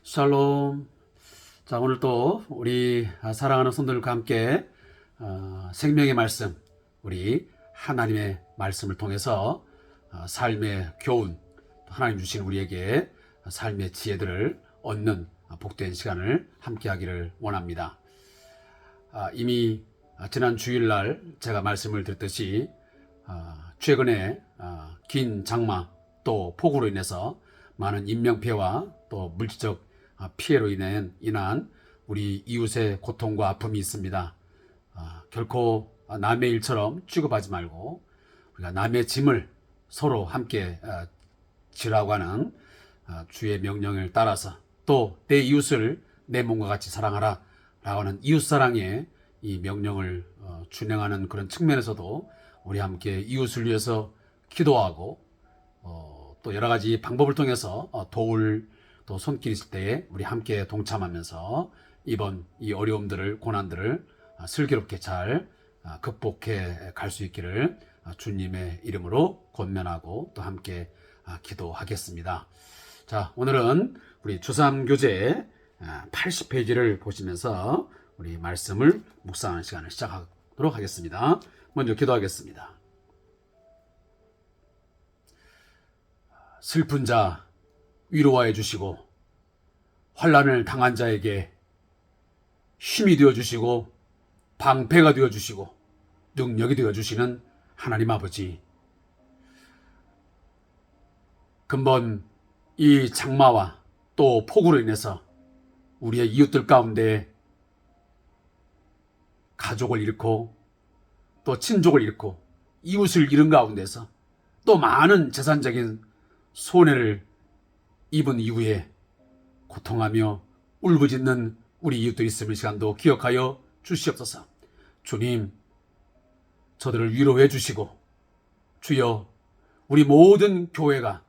샬롬. 자, 오늘 또 우리 사랑하는 성도들과 함께 생명의 말씀, 우리 하나님의 말씀을 통해서 삶의 교훈, 하나님 주신 우리에게 삶의 지혜들을 얻는 복된 시간을 함께 하기를 원합니다. 이미 지난 주일날 제가 말씀을 드렸듯이 최근에 긴 장마 또 폭우로 인해서 많은 인명피해와 또 물질적 피해로 인한 우리 이웃의 고통과 아픔이 있습니다. 결코 남의 일처럼 취급하지 말고 우리가 남의 짐을 서로 함께 지라고 하는 주의 명령을 따라서 또 내 이웃을 내 몸과 같이 사랑하라 라고 하는 이웃사랑의 이 명령을 준행하는 그런 측면에서도 우리 함께 이웃을 위해서 기도하고 또 여러 가지 방법을 통해서 도울 또 손길 있을 때에 우리 함께 동참하면서 이번 이 어려움들을 고난들을 슬기롭게 잘 극복해 갈 수 있기를 주님의 이름으로 권면하고 또 함께 기도하겠습니다. 자, 오늘은 우리 주3교재 80페이지를 보시면서 우리 말씀을 묵상하는 시간을 시작하도록 하겠습니다. 먼저 기도하겠습니다. 슬픈 자 위로하여 주시고 환난을 당한 자에게 힘이 되어 주시고 방패가 되어 주시고 능력이 되어 주시는 하나님 아버지, 근본 이 장마와 또 폭우로 인해서 우리의 이웃들 가운데 가족을 잃고 또 친족을 잃고 이웃을 잃은 가운데서 또 많은 재산적인 손해를 입은 이후에 고통하며 울부짖는 우리 이웃들이 있음을 시간도 기억하여 주시옵소서. 주님, 저들을 위로해 주시고 주여 우리 모든 교회가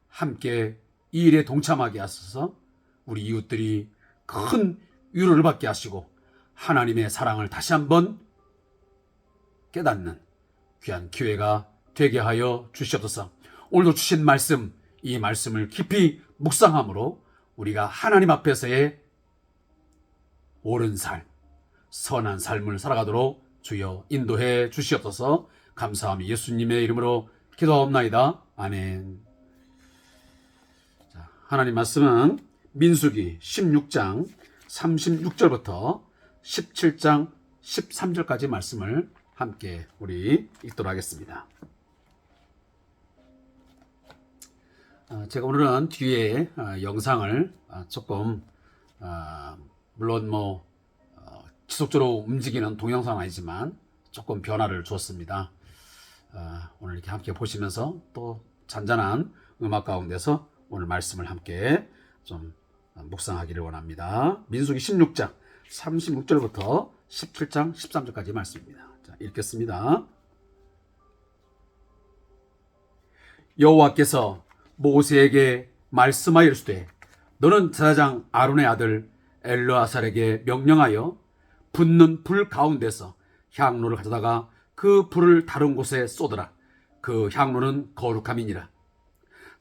함께 이 일에 동참하게 하소서. 우리 이웃들이 큰 위로를 받게 하시고 하나님의 사랑을 다시 한번 깨닫는 귀한 기회가 되게 하여 주시옵소서. 오늘도 주신 말씀, 이 말씀을 깊이 묵상함으로 우리가 하나님 앞에서의 옳은 삶, 선한 삶을 살아가도록 주여 인도해 주시옵소서. 감사하며 예수님의 이름으로 기도하옵나이다. 아멘. 자, 하나님 말씀은 민수기 16장 36절부터 17장 13절까지 말씀을 함께 우리 읽도록 하겠습니다. 제가 오늘은 뒤에 영상을 조금 물론 지속적으로 움직이는 동영상은 아니지만 조금 변화를 주었습니다. 오늘 이렇게 함께 보시면서 또 잔잔한 음악 가운데서 오늘 말씀을 함께 좀 묵상하기를 원합니다. 민수기 16장 36절부터 17장 13절까지 말씀입니다. 자, 읽겠습니다. 여호와께서 모세에게 말씀하여 이르시되 너는 제사장 아론의 아들 엘르아살에게 명령하여 붙는 불 가운데서 향로를 가져다가 그 불을 다른 곳에 쏟으라. 그 향로는 거룩함이니라.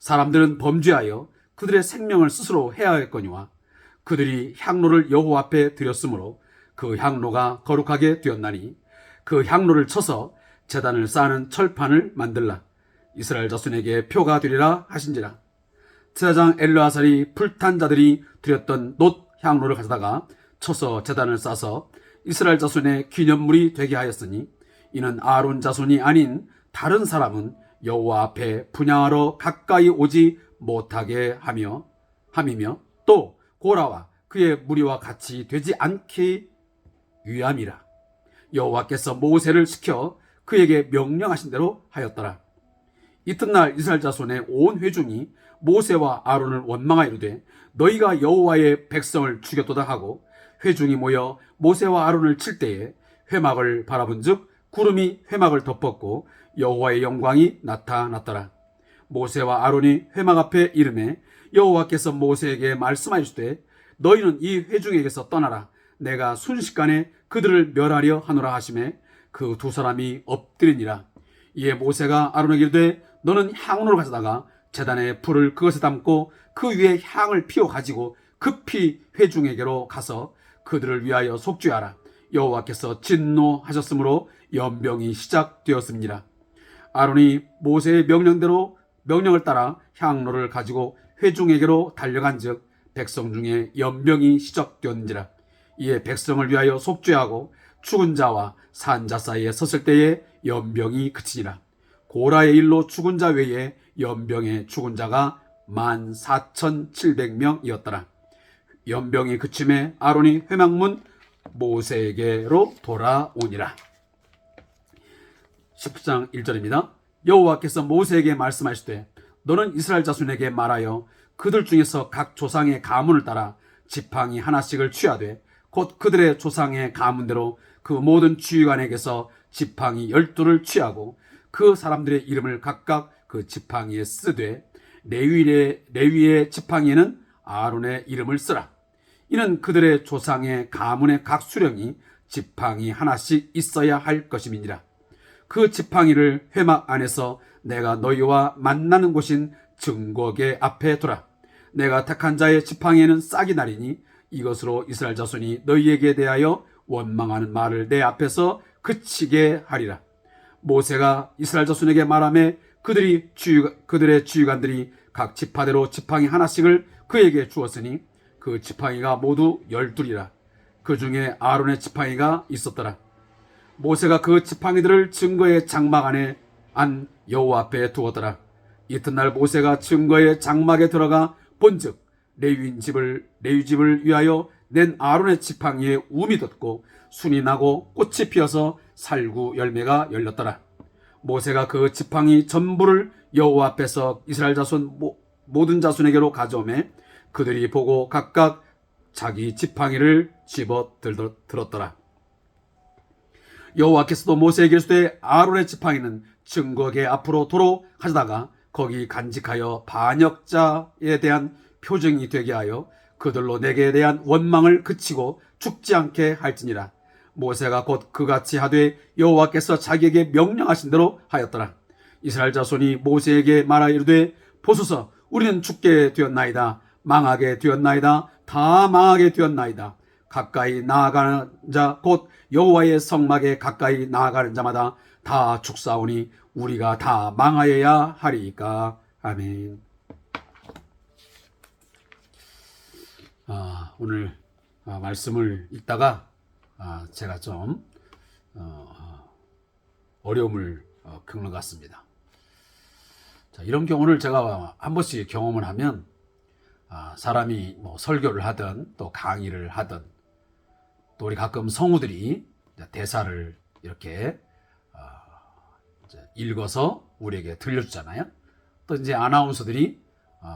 사람들은 범죄하여 그들의 생명을 스스로 해하였거니와 그들이 향로를 여호와 앞에 드렸으므로 그 향로가 거룩하게 되었나니 그 향로를 쳐서 제단을 쌓는 철판을 만들라. 이스라엘 자손에게 표가 되리라 하신지라. 제사장 엘르아살이 불탄 자들이 드렸던 놋 향로를 가져다가 쳐서 제단을 쌓아서 이스라엘 자손의 기념물이 되게 하였으니 이는 아론 자손이 아닌 다른 사람은 여호와 앞에 분향하러 가까이 오지 못하게 함이며 또 고라와 그의 무리와 같이 되지 않기 위함이라. 여호와께서 모세를 시켜 그에게 명령하신 대로 하였더라. 이튿날 이스라엘 자손의 온 회중이 모세와 아론을 원망하여 이르되 너희가 여호와의 백성을 죽였도다 하고 회중이 모여 모세와 아론을 칠 때에 회막을 바라본즉 구름이 회막을 덮었고 여호와의 영광이 나타났더라. 모세와 아론이 회막 앞에 이르매 여호와께서 모세에게 말씀하시되 너희는 이 회중에게서 떠나라. 내가 순식간에 그들을 멸하려 하노라 하시매 그 두 사람이 엎드리니라. 이에 모세가 아론에게 이르되 너는 향로를 가져다가 제단에 불을 그것에 담고 그 위에 향을 피워 가지고 급히 회중에게로 가서 그들을 위하여 속죄하라. 여호와께서 진노하셨으므로 연병이 시작되었습니다. 아론이 모세의 명령을 따라 향로를 가지고 회중에게로 달려간즉 백성 중에 연병이 시작되었는지라. 이에 백성을 위하여 속죄하고 죽은 자와 산 자 사이에 섰을 때에 연병이 그치니라. 고라의 일로 죽은 자 외에 연병에 죽은 자가 14,700명이었더라. 연병이 그침에 아론이 회막문 모세에게로 돌아오니라. 10장 1절입니다. 여호와께서 모세에게 말씀하시되 너는 이스라엘 자손에게 말하여 그들 중에서 각 조상의 가문을 따라 지팡이 하나씩을 취하되 곧 그들의 조상의 가문대로 그 모든 주의관에게서 지팡이 12를 취하고 그 사람들의 이름을 각각 그 지팡이에 쓰되 레위의 지팡이에는 아론의 이름을 쓰라. 이는 그들의 조상의 가문의 각 수령이 지팡이 하나씩 있어야 할 것임이니라. 그 지팡이를 회막 안에서 내가 너희와 만나는 곳인 증거궤 앞에 두라. 내가 택한 자의 지팡이에는 싹이 나리니 이것으로 이스라엘 자손이 너희에게 대하여 원망하는 말을 내 앞에서 그치게 하리라. 모세가 이스라엘 자손에게 말하며 그들의 주의관들이 각 지파대로 지팡이 하나씩을 그에게 주었으니 그 지팡이가 모두 12이라. 그 중에 아론의 지팡이가 있었더라. 모세가 그 지팡이들을 증거의 장막 안에 안 여호와 앞에 두었더라. 이튿날 모세가 증거의 장막에 들어가 본즉 레위 집을 위하여 낸 아론의 지팡이에 움이 돋고 순이 나고 꽃이 피어서 살구 열매가 열렸더라. 모세가 그 지팡이 전부를 여호와 앞에서 이스라엘 자손 모든 자손에게로 가져오매 그들이 보고 각각 자기 지팡이를 집어 들었더라. 여호와께서도 모세에게 이르시되 아론의 지팡이는 증거궤 앞으로 도로 가져다가 거기 간직하여 반역자에 대한 표징이 되게 하여 그들로 내게 대한 원망을 그치고 죽지 않게 할지니라. 모세가 곧 그같이 하되 여호와께서 자기에게 명령하신 대로 하였더라. 이스라엘 자손이 모세에게 말하 이르되 보소서 우리는 죽게 되었나이다. 망하게 되었나이다. 다 망하게 되었나이다. 가까이 나아가는 자 곧 여호와의 성막에 가까이 나아가는 자마다 다 죽사오니 우리가 다 망하여야 하리이까. 아멘. 오늘 말씀을 읽다가 제가 좀 어려움을 겪는 것 같습니다. 자, 이런 경우를 제가 한 번씩 경험을 하면 사람이 뭐 설교를 하든 또 강의를 하든 또 우리 가끔 성우들이 대사를 이렇게 읽어서 우리에게 들려주잖아요. 또 이제 아나운서들이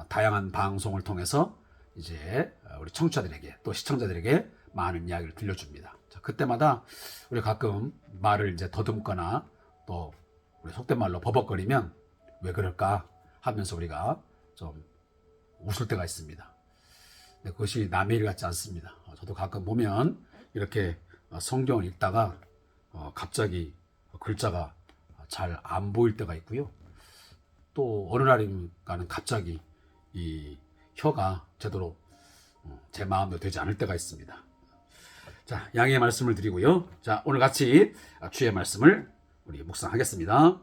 다양한 방송을 통해서 이제 우리 청취자들에게 또 시청자들에게 많은 이야기를 들려줍니다. 자, 그때마다 우리 가끔 말을 이제 더듬거나 또 우리 속된 말로 버벅거리면 왜 그럴까 하면서 우리가 좀 웃을 때가 있습니다. 근데 그것이 남의 일 같지 않습니다. 저도 가끔 보면 이렇게 성경을 읽다가 갑자기 글자가 잘 안 보일 때가 있고요. 또 어느 날인가는 갑자기 이 혀가 제대로 제 마음대로 되지 않을 때가 있습니다. 자, 양해의 말씀을 드리고요. 자, 오늘 같이 주의 말씀을 우리 묵상하겠습니다.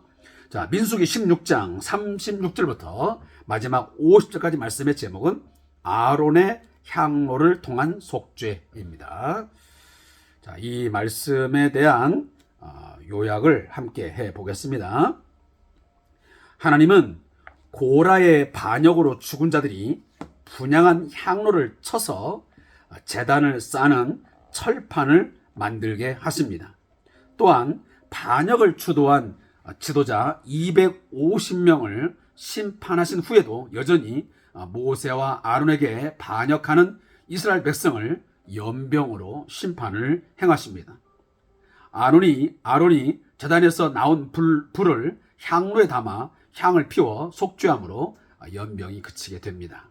자, 민수기 16장 36절부터 마지막 50절까지 말씀의 제목은 아론의 향로를 통한 속죄입니다. 자, 이 말씀에 대한 요약을 함께 해 보겠습니다. 하나님은 고라의 반역으로 죽은 자들이 분향한 향로를 쳐서 제단을 쌓는 철판을 만들게 하십니다. 또한 반역을 주도한 지도자 250명을 심판하신 후에도 여전히 모세와 아론에게 반역하는 이스라엘 백성을 연병으로 심판을 행하십니다. 아론이 제단에서 나온 불을 향로에 담아 향을 피워 속죄함으로 연병이 그치게 됩니다.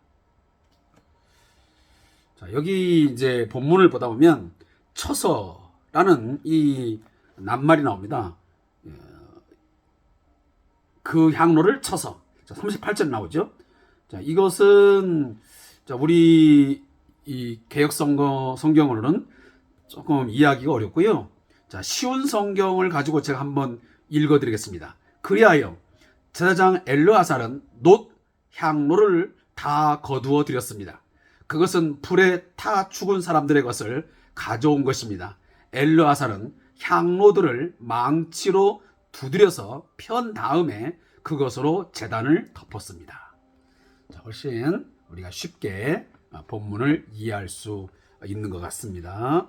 자, 여기 이제 본문을 보다 보면 쳐서라는 이 낱말이 나옵니다. 그 향로를 쳐서. 자, 38절 나오죠. 자, 이것은 우리 이 개역 성경으로는 조금 이해하기가 어렵고요. 자, 쉬운 성경을 가지고 제가 한번 읽어드리겠습니다. 그리하여 제사장 엘르아살은 놋 향로를 다 거두어 드렸습니다. 그것은 불에 타 죽은 사람들의 것을 가져온 것입니다. 엘르아살은 향로들을 망치로 두드려서 편 다음에 그것으로 제단을 덮었습니다. 자, 훨씬 우리가 쉽게 본문을 이해할 수 있는 것 같습니다.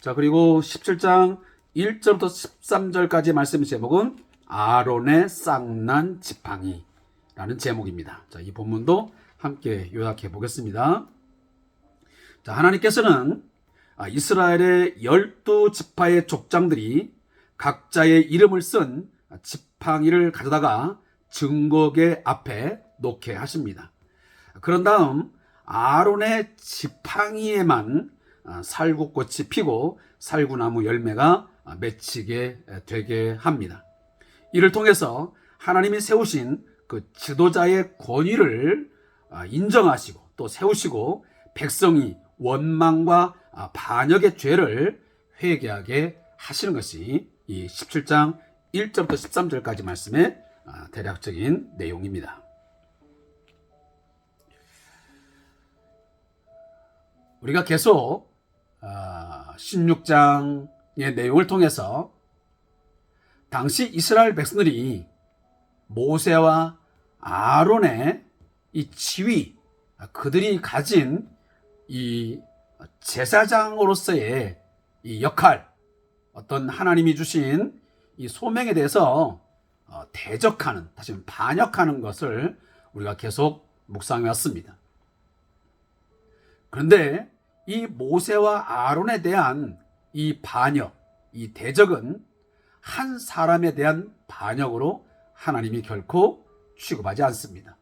자, 그리고 17장 1절부터 13절까지 말씀의 제목은 아론의 쌍난 지팡이라는 제목입니다. 자, 이 본문도 함께 요약해 보겠습니다. 자, 하나님께서는 이스라엘의 12지파의 족장들이 각자의 이름을 쓴 지팡이를 가져다가 증거계 앞에 놓게 하십니다. 그런 다음 아론의 지팡이에만 살구꽃이 피고 살구나무 열매가 맺히게 되게 합니다. 이를 통해서 하나님이 세우신 그 지도자의 권위를 인정하시고 또 세우시고 백성이 원망과 반역의 죄를 회개하게 하시는 것이 이 17장 1절부터 13절까지 말씀의 대략적인 내용입니다. 우리가 계속 16장의 내용을 통해서 당시 이스라엘 백성들이 모세와 아론의 이 지위, 그들이 가진 이 제사장으로서의 이 역할, 어떤 하나님이 주신 이 소명에 대해서 대적하는, 다시 말하면 반역하는 것을 우리가 계속 묵상해 왔습니다. 그런데 이 모세와 아론에 대한 이 반역, 이 대적은 한 사람에 대한 반역으로 하나님이 결코 취급하지 않습니다.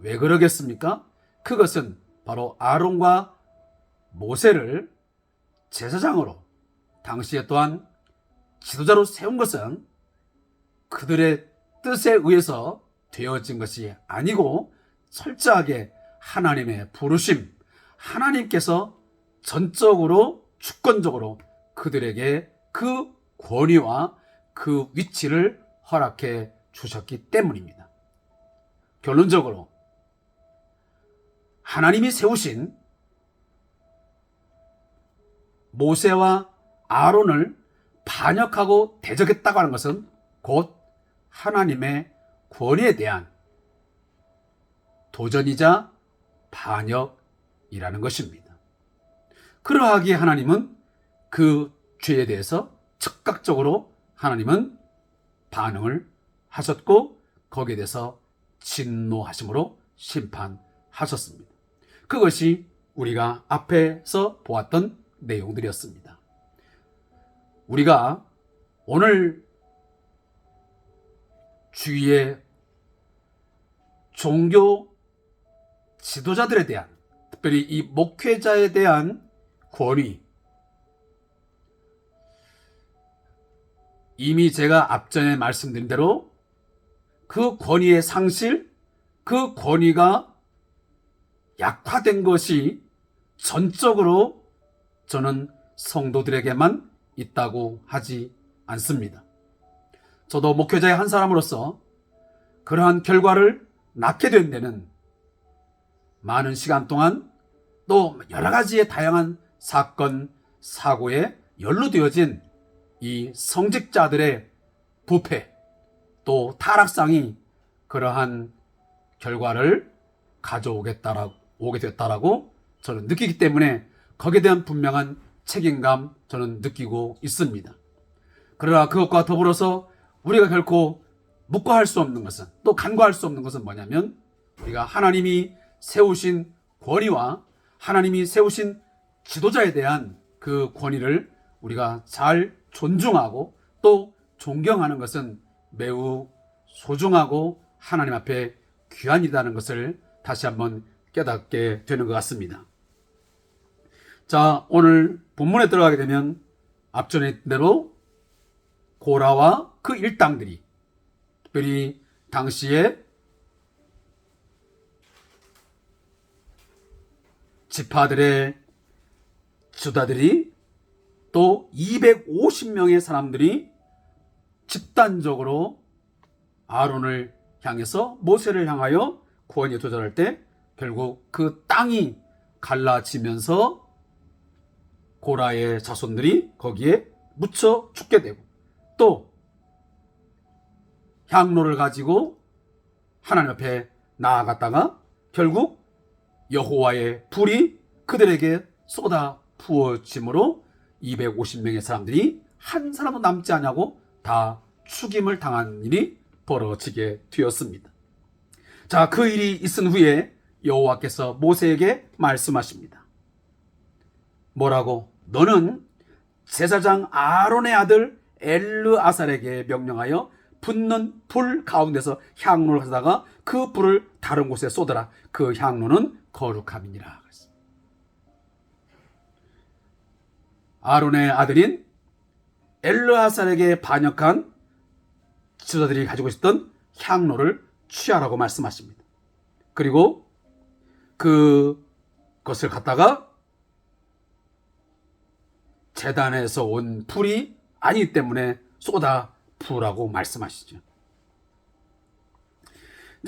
왜 그러겠습니까? 그것은 바로 아론과 모세를 제사장으로, 당시에 또한 지도자로 세운 것은 그들의 뜻에 의해서 되어진 것이 아니고 철저하게 하나님의 부르심, 하나님께서 전적으로 주권적으로 그들에게 그 권위와 그 위치를 허락해 주셨기 때문입니다. 결론적으로 하나님이 세우신 모세와 아론을 반역하고 대적했다고 하는 것은 곧 하나님의 권위에 대한 도전이자 반역이라는 것입니다. 그러하기에 하나님은 그 죄에 대해서 즉각적으로 하나님은 반응을 하셨고 거기에 대해서 진노하심으로 심판하셨습니다. 그것이 우리가 앞에서 보았던 내용들이었습니다. 우리가 오늘 주위의 종교 지도자들에 대한, 특별히 이 목회자에 대한 권위, 이미 제가 앞전에 말씀드린 대로 그 권위의 상실, 그 권위가 약화된 것이 전적으로 저는 성도들에게만 있다고 하지 않습니다. 저도 목회자의 한 사람으로서 그러한 결과를 낳게 된 데는 많은 시간 동안 또 여러 가지의 다양한 사건, 사고에 연루되어진 이 성직자들의 부패, 또 타락상이 그러한 결과를 가져오게 됐다라고 저는 느끼기 때문에 거기에 대한 분명한 책임감 저는 느끼고 있습니다. 그러나 그것과 더불어서 우리가 결코 묵과할 수 없는 것은, 또 간과할 수 없는 것은 뭐냐면 우리가 하나님이 세우신 권위와 하나님이 세우신 지도자에 대한 그 권위를 우리가 잘 존중하고 또 존경하는 것은 매우 소중하고 하나님 앞에 귀한 일이라는 것을 다시 한번 깨닫게 되는 것 같습니다. 자, 오늘 본문에 들어가게 되면 앞전에 했던 대로 고라와 그 일당들이, 특별히 당시에 지파들의 지도자들이 또 250명의 사람들이 집단적으로 아론을 향해서 모세를 향하여 구원에 도전할 때 결국 그 땅이 갈라지면서 고라의 자손들이 거기에 묻혀 죽게 되고, 또 향로를 가지고 하나님 앞에 나아갔다가 결국 여호와의 불이 그들에게 쏟아 부어짐으로 250명의 사람들이 한 사람도 남지 않냐고 다 죽임을 당한 일이 벌어지게 되었습니다. 자, 그 일이 있은 후에 여호와께서 모세에게 말씀하십니다. 뭐라고? 너는 제사장 아론의 아들 엘르아살에게 명령하여 붙는 불 가운데서 향로를 가져다가 그 불을 다른 곳에 쏟아라. 그 향로는 거룩함이니라. 아론의 아들인 엘르아살에게 반역한 지도자들이 가지고 있었던 향로를 취하라고 말씀하십니다. 그리고 그것을 갖다가 제단에서 온 불이 아니기 때문에 쏟아 부으라고 말씀하시죠.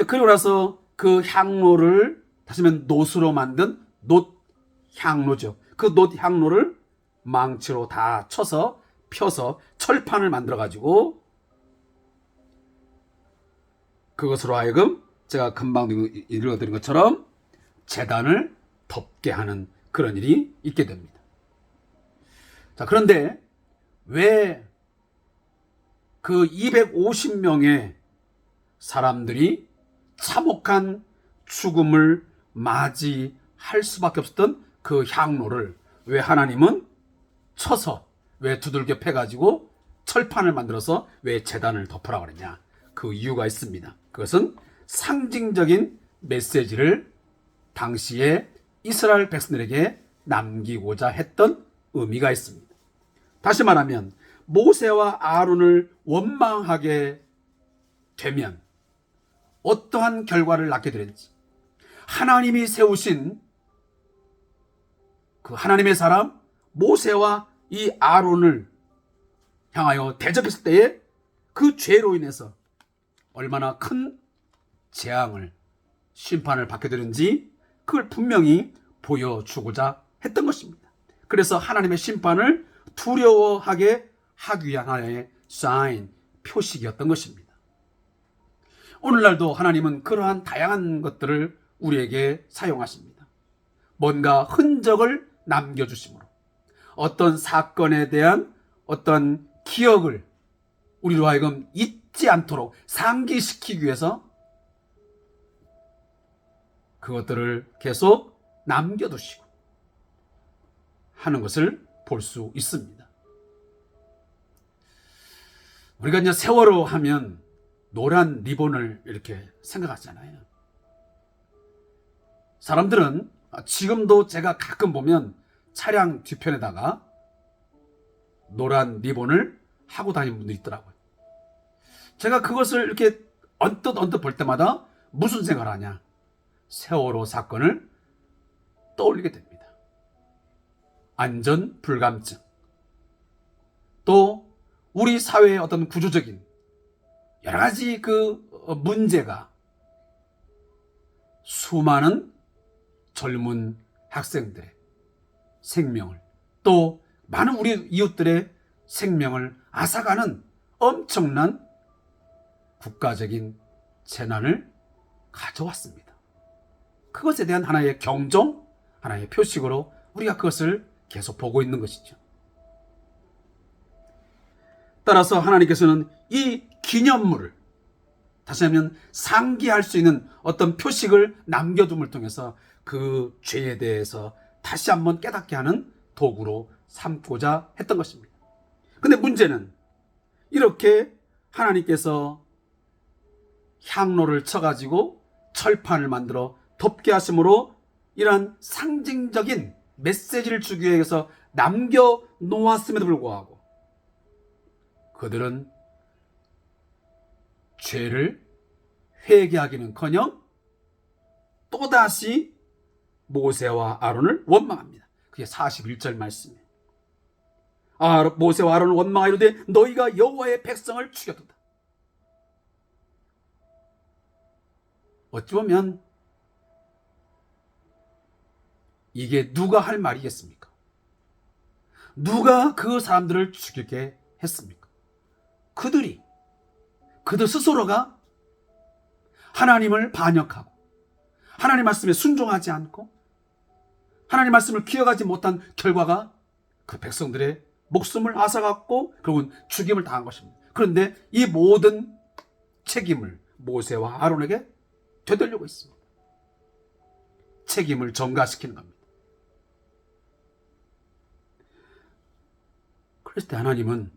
그리고 나서 그 향로를 다시 말하면 놋으로 만든 놋향로죠. 그 놋향로를 망치로 다 쳐서 펴서 철판을 만들어 가지고 그것으로 하여금 제가 금방 읽어드린 것처럼 제단을 덮게 하는 그런 일이 있게 됩니다. 자, 그런데 왜 그 250명의 사람들이 참혹한 죽음을 맞이할 수밖에 없었던 그 향로를 왜 하나님은 쳐서 왜 두들겨 패가지고 철판을 만들어서 왜 제단을 덮으라고 그랬냐? 그 이유가 있습니다. 그것은 상징적인 메시지를 당시에 이스라엘 백성들에게 남기고자 했던 의미가 있습니다. 다시 말하면 모세와 아론을 원망하게 되면 어떠한 결과를 낳게 되는지, 하나님이 세우신 그 하나님의 사람 모세와 이 아론을 향하여 대적했을 때에 그 죄로 인해서 얼마나 큰 재앙을, 심판을 받게 되는지 그걸 분명히 보여주고자 했던 것입니다. 그래서 하나님의 심판을 두려워하게 하기 위한 하나의 사인, 표식이었던 것입니다. 오늘날도 하나님은 그러한 다양한 것들을 우리에게 사용하십니다. 뭔가 흔적을 남겨주심으로 어떤 사건에 대한 어떤 기억을 우리로 하여금 잊지 않도록 상기시키기 위해서 그것들을 계속 남겨두시고 하는 것을 볼 수 있습니다. 우리가 이제 세월호 하면 노란 리본을 이렇게 생각하잖아요. 사람들은 지금도 제가 가끔 보면 차량 뒤편에다가 노란 리본을 하고 다니는 분도 있더라고요. 제가 그것을 이렇게 언뜻 볼 때마다 무슨 생각을 하냐? 세월호 사건을 떠올리게 됩니다. 안전 불감증, 또 우리 사회의 어떤 구조적인 여러 가지 그 문제가 수많은 젊은 학생들의 생명을, 또 많은 우리 이웃들의 생명을 앗아가는 엄청난 국가적인 재난을 가져왔습니다. 그것에 대한 하나의 경종, 하나의 표식으로 우리가 그것을 계속 보고 있는 것이죠. 따라서 하나님께서는 이 기념물을, 다시 하면 상기할 수 있는 어떤 표식을 남겨둠을 통해서 그 죄에 대해서 다시 한번 깨닫게 하는 도구로 삼고자 했던 것입니다. 근데 문제는 이렇게 하나님께서 향로를 쳐가지고 철판을 만들어 덮게 하심으로 이러한 상징적인 메시지를 주기 위해서 남겨놓았음에도 불구하고 그들은 죄를 회개하기는커녕 또다시 모세와 아론을 원망합니다. 그게 41절 말씀이에요. 모세와 아론을 원망하이로되 너희가 여호와의 백성을 죽였도다. 어찌 보면 이게 누가 할 말이겠습니까? 누가 그 사람들을 죽이게 했습니까? 그들 스스로가 하나님을 반역하고 하나님 말씀에 순종하지 않고 하나님 말씀을 기억하지 못한 결과가 그 백성들의 목숨을 앗아갔고 결국은 죽임을 당한 것입니다. 그런데 이 모든 책임을 모세와 아론에게 되돌리고 있습니다. 책임을 전가시키는 겁니다. 그랬을 때 하나님은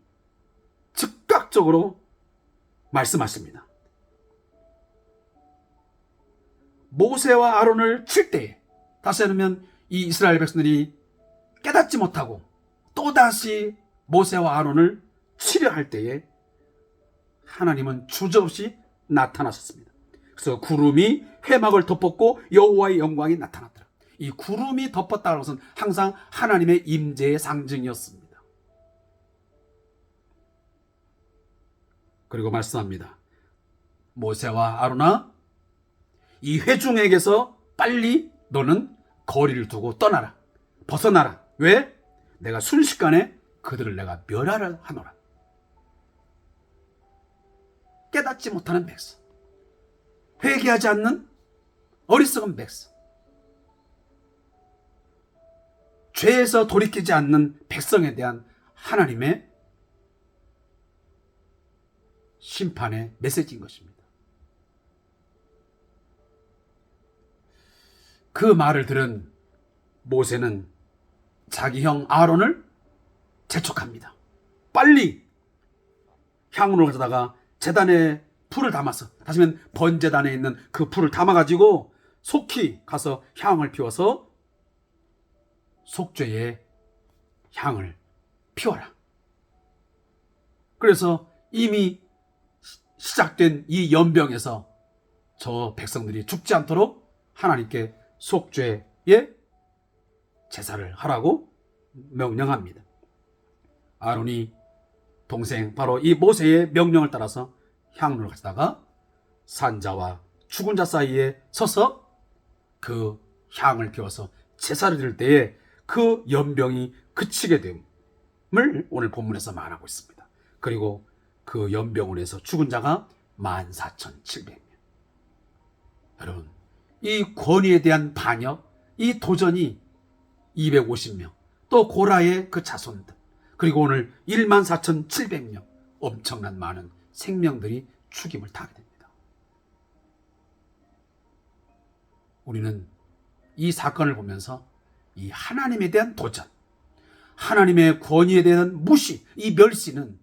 즉각적으로 말씀하십니다. 모세와 아론을 칠 때에, 다시 하면 이 이스라엘 백성들이 깨닫지 못하고 또다시 모세와 아론을 치려 할 때에 하나님은 주저없이 나타나셨습니다. 그래서 구름이 회막을 덮었고 여호와의 영광이 나타났더라. 이 구름이 덮었다는 것은 항상 하나님의 임재의 상징이었습니다. 그리고 말씀합니다. 모세와 아론아, 이 회중에게서 빨리 너는 거리를 두고 떠나라. 벗어나라. 왜? 내가 순식간에 그들을 내가 멸하라 하노라. 깨닫지 못하는 백성, 회개하지 않는 어리석은 백성, 죄에서 돌이키지 않는 백성에 대한 하나님의 심판의 메시지인 것입니다. 그 말을 들은 모세는 자기 형 아론을 재촉합니다. 빨리 향로를 가져다가 제단에 불을 담아서, 다시 하면 번제단에 있는 그 불을 담아가지고 속히 가서 향을 피워서 속죄의 향을 피워라. 그래서 이미 시작된 이 연병에서 저 백성들이 죽지 않도록 하나님께 속죄의 제사를 하라고 명령합니다. 아론이 동생 바로 이 모세의 명령을 따라서 향로를 가져다가 산자와 죽은 자 사이에 서서 그 향을 피워서 제사를 드릴 때에 그 연병이 그치게 됨을 오늘 본문에서 말하고 있습니다. 그리고 그 연병으로 해서 죽은 자가 14,700명. 여러분, 이 권위에 대한 반역, 이 도전이 250명, 또 고라의 그 자손들, 그리고 오늘 14,700명, 엄청난 많은 생명들이 죽임을 당하게 됩니다. 우리는 이 사건을 보면서 이 하나님에 대한 도전, 하나님의 권위에 대한 무시, 이 멸시는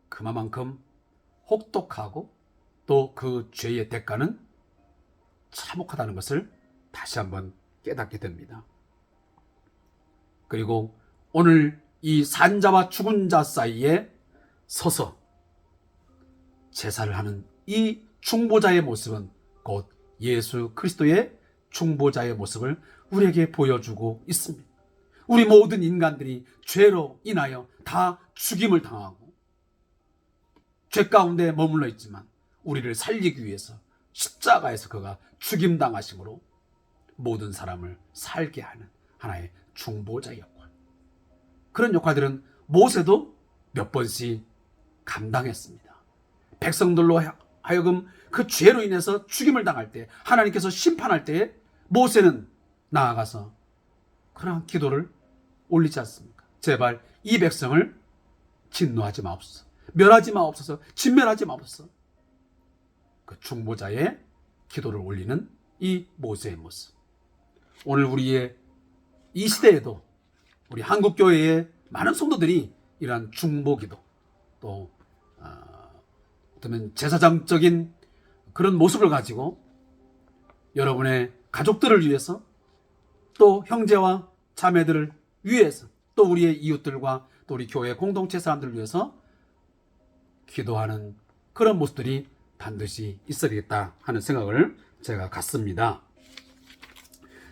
그만큼 혹독하고 또 그 죄의 대가는 참혹하다는 것을 다시 한번 깨닫게 됩니다. 그리고 오늘 이 산자와 죽은 자 사이에 서서 제사를 하는 이 중보자의 모습은 곧 예수 그리스도의 중보자의 모습을 우리에게 보여주고 있습니다. 우리 모든 인간들이 죄로 인하여 다 죽임을 당하고 죄 가운데 머물러 있지만 우리를 살리기 위해서 십자가에서 그가 죽임당하심으로 모든 사람을 살게 하는 하나의 중보자의 역할, 그런 역할들은 모세도 몇 번씩 감당했습니다. 백성들로 하여금 그 죄로 인해서 죽임을 당할 때, 하나님께서 심판할 때에 모세는 나아가서 그러한 기도를 올리지 않습니까? 제발 이 백성을 진노하지 마옵소서, 멸하지 마옵소서, 진멸하지 마옵소서. 그 중보자의 기도를 올리는 이 모세의 모습, 오늘 우리의 이 시대에도 우리 한국교회의 많은 성도들이 이러한 중보기도, 또 어쩌면 제사장적인 그런 모습을 가지고 여러분의 가족들을 위해서, 또 형제와 자매들을 위해서, 또 우리의 이웃들과 또 우리 교회 공동체 사람들을 위해서 기도하는 그런 모습들이 반드시 있어야겠다 하는 생각을 제가 갖습니다.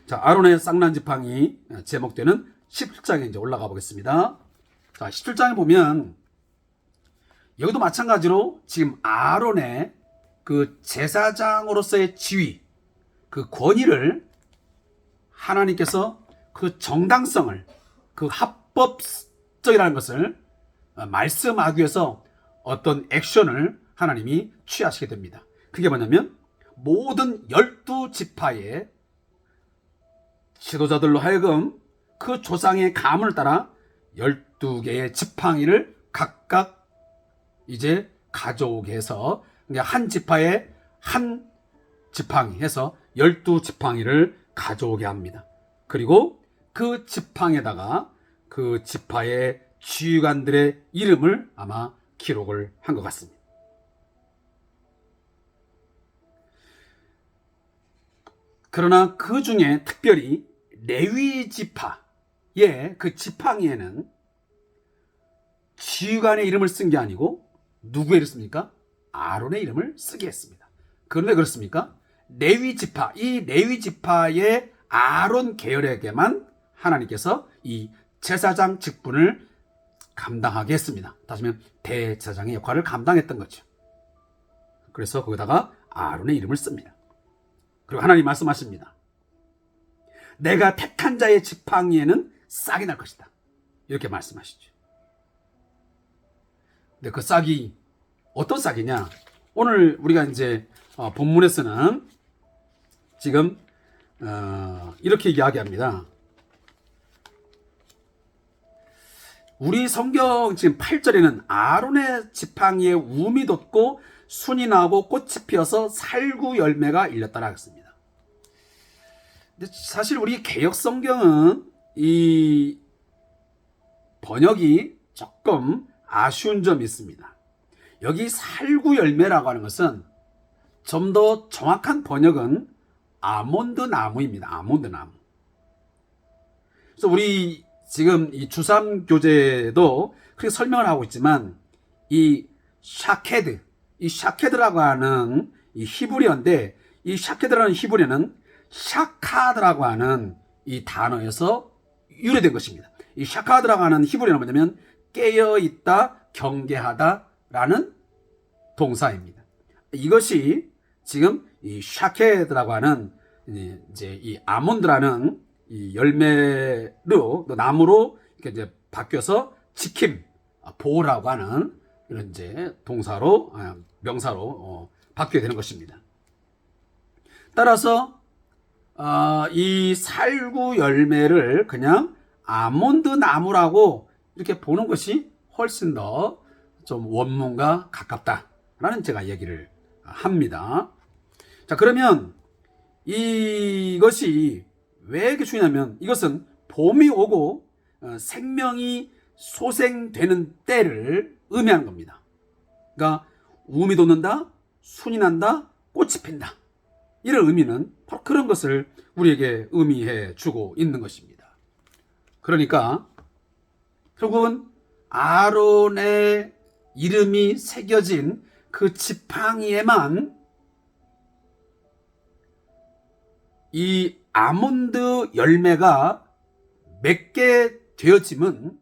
자, 아론의 쌍난 지팡이 제목되는 17장에 이제 올라가 보겠습니다. 자, 17장에 보면 여기도 마찬가지로 지금 아론의 그 제사장으로서의 지위, 그 권위를 하나님께서 그 정당성을, 그 합법적이라는 것을 말씀하기 위해서 어떤 액션을 하나님이 취하시게 됩니다. 그게 뭐냐면 모든 12지파의 지도자들로 하여금 그 조상의 가문을 따라 12개의 지팡이를 각각 이제 가져오게 해서 한 지파에 한 지팡이 해서 12지팡이를 가져오게 합니다. 그리고 그 지팡이에다가 그 지파의 지휘관들의 이름을 아마 기록을 한 것 같습니다. 그러나 그 중에 특별히 레위 지파의 그 지팡이에는 지휘관의 이름을 쓴 게 아니고 누구의 이름을 씁니까? 아론의 이름을 쓰게 했습니다. 그런데 그렇습니까? 레위 지파, 이 레위 지파의 아론 계열에게만 하나님께서 이 제사장 직분을 감당하게 했습니다. 다시 말하면 대제사장의 역할을 감당했던 거죠. 그래서 거기다가 아론의 이름을 씁니다. 그리고 하나님 말씀하십니다. 내가 택한 자의 지팡이에는 싹이 날 것이다. 이렇게 말씀하시죠. 근데 그 싹이 어떤 싹이냐? 오늘 우리가 이제 본문에서는 지금 이렇게 이야기합니다. 우리 성경 지금 8절에는 아론의 지팡이에 움이 돋고 순이 나고 꽃이 피어서 살구 열매가 일렸다라고 했습니다. 근데 사실 우리 개역 성경은 이 번역이 조금 아쉬운 점이 있습니다. 여기 살구 열매라고 하는 것은 좀 더 정확한 번역은 아몬드 나무입니다. 아몬드 나무. 그래서 우리 지금 이 주3 교재도 그렇게 설명을 하고 있지만 이 샤케드, 이 샤케드라고 하는 이 히브리어인데 이 샤케드라는 히브리어는 샤카드라고 하는 이 단어에서 유래된 것입니다. 이 샤카드라고 하는 히브리어는 뭐냐면 깨어있다, 경계하다라는 동사입니다. 이것이 지금 이 샤케드라고 하는 이제 이 아몬드라는 이 열매로 또 나무로 이렇게 이제 바뀌어서 지킴, 보호라고 하는 이런 이제 동사로 명사로 바뀌게 되는 것입니다. 따라서 이 살구 열매를 그냥 아몬드 나무라고 이렇게 보는 것이 훨씬 더 좀 원문과 가깝다라는 제가 얘기를 합니다. 자, 그러면 이것이 왜 이렇게 중요하냐면 이것은 봄이 오고 생명이 소생되는 때를 의미하는 겁니다. 그러니까 움이 돋는다, 순이 난다, 꽃이 핀다. 이런 의미는 바로 그런 것을 우리에게 의미해 주고 있는 것입니다. 그러니까 결국은 아론의 이름이 새겨진 그 지팡이에만 이 아몬드 열매가 맺게 되어짐은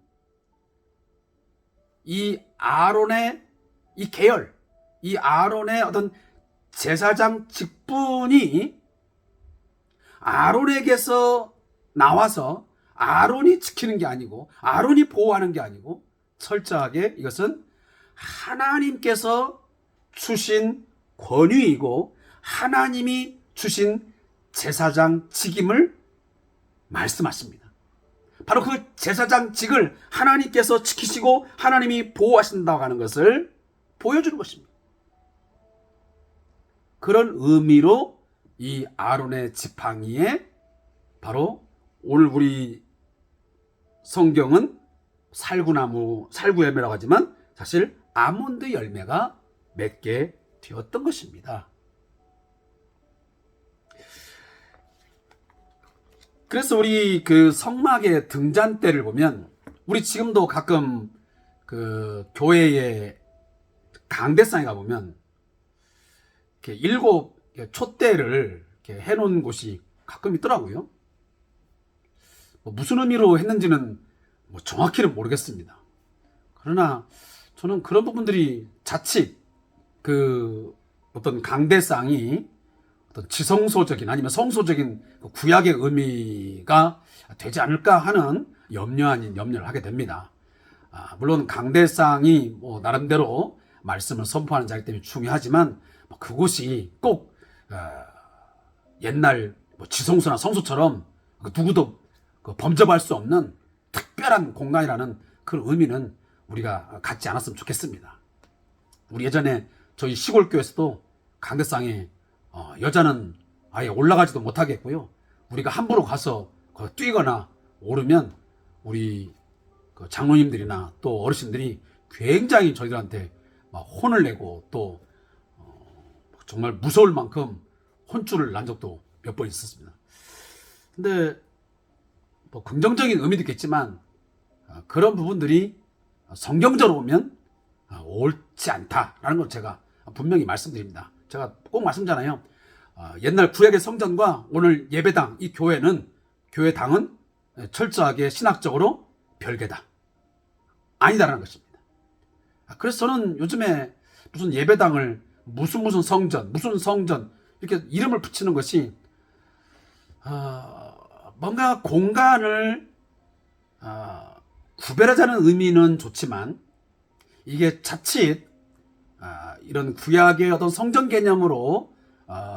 이 아론의 이 계열, 이 아론의 어떤 제사장 직분이 아론에게서 나와서 아론이 지키는 게 아니고 아론이 보호하는 게 아니고 철저하게 이것은 하나님께서 주신 권위이고 하나님이 주신 제사장 직임을 말씀하십니다. 바로 그 제사장직을 하나님께서 지키시고 하나님이 보호하신다고 하는 것을 보여주는 것입니다. 그런 의미로 이 아론의 지팡이에 바로 오늘 우리 성경은 살구나무, 살구열매라고 하지만 사실 아몬드 열매가 맺게 되었던 것입니다. 그래서 우리 그 성막의 등잔대를 보면 우리 지금도 가끔 그 교회의 강대상에 가보면 이렇게 7 촛대를 이렇게 해놓은 곳이 가끔 있더라고요. 무슨 의미로 했는지는 정확히는 모르겠습니다. 그러나 저는 그런 부분들이 자칫 그 어떤 강대상이 어떤 지성소적인 아니면 성소적인 구약의 의미가 되지 않을까 하는 염려 아닌 염려를 하게 됩니다. 물론 강대상이 나름대로 말씀을 선포하는 자이기 때문에 중요하지만 그곳이 꼭 옛날 지성소나 성소처럼 누구도 범접할 수 없는 특별한 공간이라는 그런 의미는 우리가 갖지 않았으면 좋겠습니다. 우리 예전에 저희 시골 교회에서도 강대상에 여자는 아예 올라가지도 못하겠고요. 우리가 함부로 가서 뛰거나 오르면 우리 장로님들이나 또 어르신들이 굉장히 저희들한테 혼을 내고 또 정말 무서울 만큼 혼쭐을 난 적도 몇 번 있었습니다. 근데 긍정적인 의미도 있겠지만 그런 부분들이 성경적으로 보면 옳지 않다라는 걸 제가 분명히 말씀드립니다. 제가 꼭 말씀드리잖아요. 옛날 구약의 성전과 오늘 예배당, 이 교회당은 철저하게 신학적으로 별개다. 아니다라는 것입니다. 그래서 저는 요즘에 무슨 예배당을 무슨 성전, 무슨 성전 이렇게 이름을 붙이는 것이 뭔가 공간을 구별하자는 의미는 좋지만 이게 자칫 이런 구약의 어떤 성전 개념으로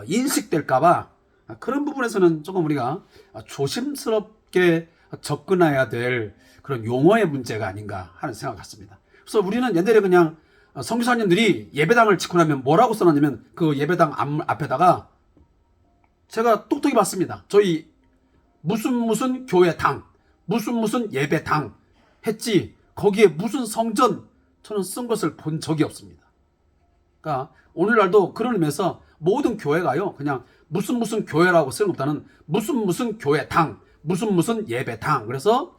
인식될까봐 그런 부분에서는 조금 우리가 조심스럽게 접근해야 될 그런 용어의 문제가 아닌가 하는 생각 같습니다. 그래서 우리는 옛날에 그냥 선교사님들이 예배당을 짓고 나면 뭐라고 써놨냐면 그 예배당 앞에다가 제가 똑똑히 봤습니다. 저희 무슨 교회당, 무슨 예배당 했지 거기에 무슨 성전 저는 쓴 것을 본 적이 없습니다. 그러니까 오늘날도 그런 의미에서 모든 교회가요 그냥 무슨 교회라고 쓰는 것보다는 무슨 교회당, 무슨 예배당. 그래서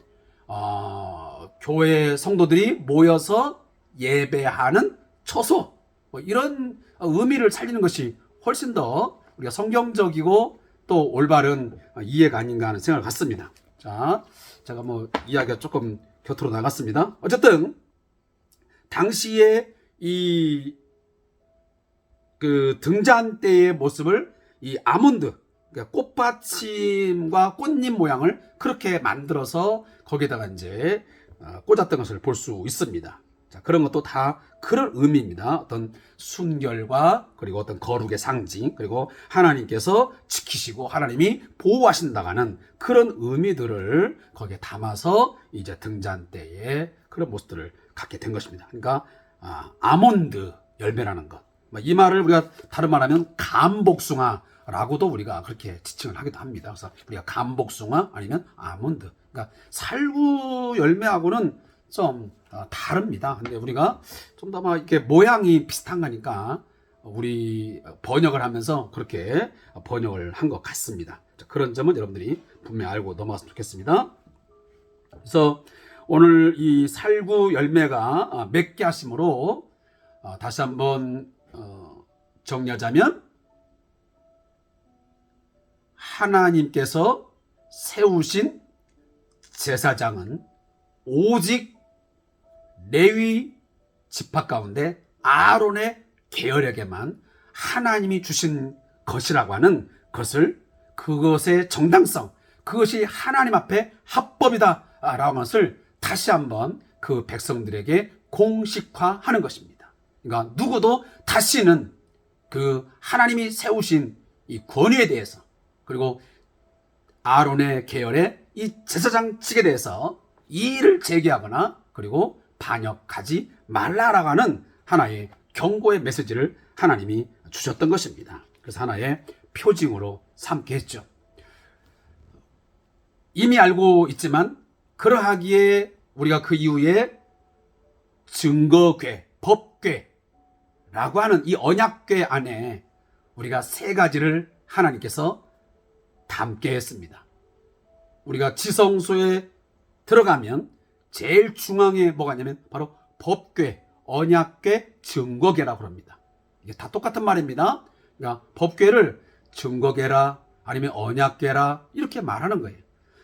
교회 성도들이 모여서 예배하는 처소 이런 의미를 살리는 것이 훨씬 더 우리가 성경적이고 또 올바른 이해가 아닌가 하는 생각을 갖습니다. 자, 제가 이야기가 조금 곁으로 나갔습니다. 어쨌든 당시에 이 등잔 때의 모습을 이 아몬드, 그러니까 꽃받침과 꽃잎 모양을 그렇게 만들어서 거기에다가 이제 꽂았던 것을 볼 수 있습니다. 자, 그런 것도 다 그런 의미입니다. 어떤 순결과 그리고 어떤 거룩의 상징, 그리고 하나님께서 지키시고 하나님이 보호하신다가는 그런 의미들을 거기에 담아서 이제 등잔 때의 그런 모습들을 갖게 된 것입니다. 그러니까 아몬드 열매라는 것. 이 말을 우리가 다른 말하면 감복숭아라고도 우리가 그렇게 지칭을 하기도 합니다. 그래서 우리가 감복숭아 아니면 아몬드. 그러니까 살구 열매하고는 좀 다릅니다. 근데 우리가 좀 더 이렇게 모양이 비슷한 거니까 우리 번역을 하면서 그렇게 번역을 한 것 같습니다. 그런 점은 여러분들이 분명히 알고 넘어갔으면 좋겠습니다. 그래서 오늘 이 살구 열매가 맺게 하심으로 다시 한번 정리하자면 하나님께서 세우신 제사장은 오직 레위 지파 가운데 아론의 계열에게만 하나님이 주신 것이라고 하는 것을 그것의 정당성, 그것이 하나님 앞에 합법이다 라고 하는 것을 다시 한번 그 백성들에게 공식화하는 것입니다. 그러니까 누구도 다시는 그 하나님이 세우신 이 권위에 대해서 그리고 아론의 계열의 이 제사장 측에 대해서 이의를 제기하거나 그리고 반역하지 말라라고 하는 하나의 경고의 메시지를 하나님이 주셨던 것입니다. 그래서 하나의 표징으로 삼게 했죠. 이미 알고 있지만 그러하기에 우리가 그 이후에 증거궤, 법궤라고 하는 이 언약궤 안에 우리가 세 가지를 하나님께서 담게 했습니다. 우리가 지성소에 들어가면 제일 중앙에 뭐가 있냐면 바로 법궤, 언약궤, 증거궤라고 합니다. 이게 다 똑같은 말입니다. 그러니까 법궤를 증거궤라 아니면 언약궤라 이렇게 말하는 거예요.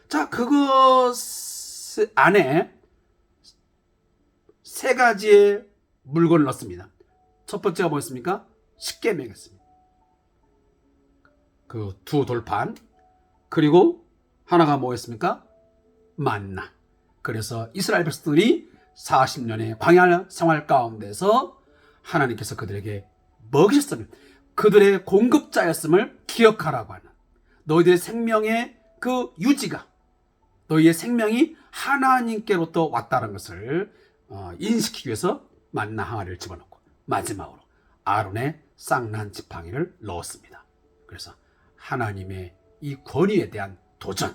자, 그것 안에 세 가지의 물건을 넣습니다. 첫 번째가 뭐였습니까? 십계명이었습니다. 그 두 돌판, 그리고 하나가 뭐였습니까? 만나. 그래서 이스라엘 백성들이 40년의 광야 생활 가운데서 하나님께서 그들에게 먹이셨음을, 그들의 공급자였음을 기억하라고 하는, 너희들의 생명의 그 유지가, 너희의 생명이 하나님께로부터 왔다는 것을 인식하기 위해서 만나 항아리를 집어넣고 마지막으로 아론의 쌍난 지팡이를 넣었습니다. 그래서 하나님의 이 권위에 대한 도전,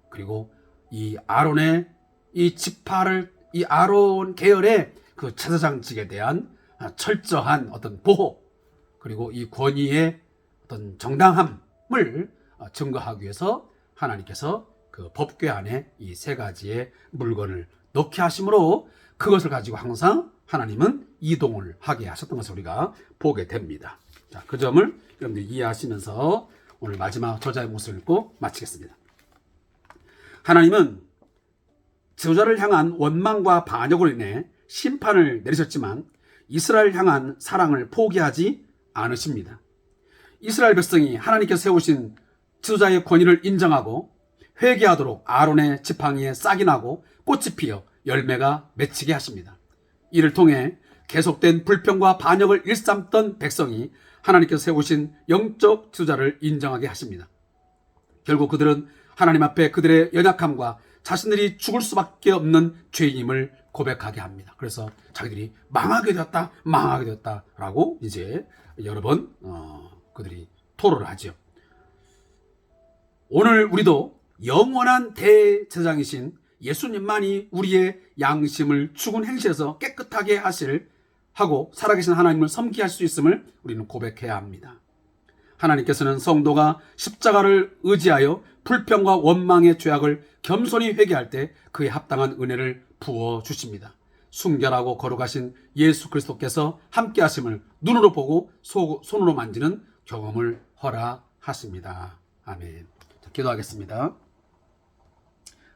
그리고 이 아론의 이 지파를, 이 아론 계열의 그 제사장직에 대한 철저한 어떤 보호, 그리고 이 권위의 어떤 정당함을 증거하기 위해서 하나님께서 그 법궤 안에 이 세 가지의 물건을 넣게 하심으로 그것을 가지고 항상 하나님은 이동을 하게 하셨던 것을 우리가 보게 됩니다. 자, 그 점을 여러분들이 이해하시면서 오늘 마지막 저자의 모습을 읽고 마치겠습니다. 하나님은 지도자를 향한 원망과 반역으로 인해 심판을 내리셨지만 이스라엘을 향한 사랑을 포기하지 않으십니다. 이스라엘 백성이 하나님께서 세우신 지도자의 권위를 인정하고 회개하도록 아론의 지팡이에 싹이 나고 꽃이 피어 열매가 맺히게 하십니다. 이를 통해 계속된 불평과 반역을 일삼던 백성이 하나님께서 세우신 영적 지도자를 인정하게 하십니다. 결국 그들은 하나님 앞에 그들의 연약함과 자신들이 죽을 수밖에 없는 죄인임을 고백하게 합니다. 그래서 자기들이 망하게 되었다라고 이제 여러 번 그들이 토로를 하죠. 오늘 우리도 영원한 대제사장이신 예수님만이 우리의 양심을 죽은 행실에서 깨끗하게 하고 살아계신 하나님을 섬기게 할 수 있음을 우리는 고백해야 합니다. 하나님께서는 성도가 십자가를 의지하여 불평과 원망의 죄악을 겸손히 회개할 때 그에 합당한 은혜를 부어주십니다. 순결하고 거룩하신 예수 그리스도께서 함께 하심을 눈으로 보고 손으로 만지는 경험을 허락하십니다. 아멘. 자, 기도하겠습니다.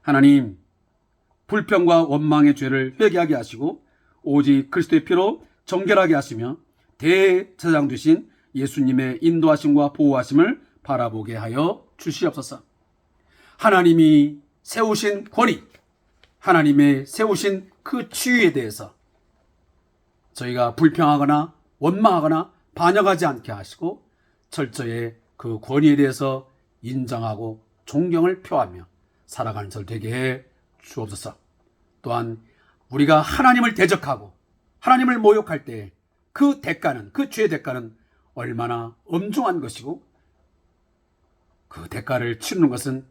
하나님, 불평과 원망의 죄를 회개하게 하시고 오직 그리스도의 피로 정결하게 하시며 대제사장 되신 예수님의 인도하심과 보호하심을 바라보게 하여 주시옵소서. 하나님이 세우신 권위, 하나님의 세우신 그 치유에 대해서 저희가 불평하거나 원망하거나 반역하지 않게 하시고 철저히 그 권위에 대해서 인정하고 존경을 표하며 살아가는 절 되게 해 주옵소서. 또한 우리가 하나님을 대적하고 하나님을 모욕할 때 그 대가는, 그 죄의 대가는 얼마나 엄중한 것이고 그 대가를 치르는 것은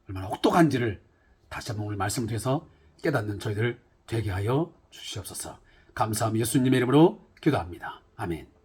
얼마나 혹독한지를 다시 한번 오늘 말씀을 통해서 깨닫는 저희들 되게 하여 주시옵소서. 감사하며 예수님의 이름으로 기도합니다. 아멘.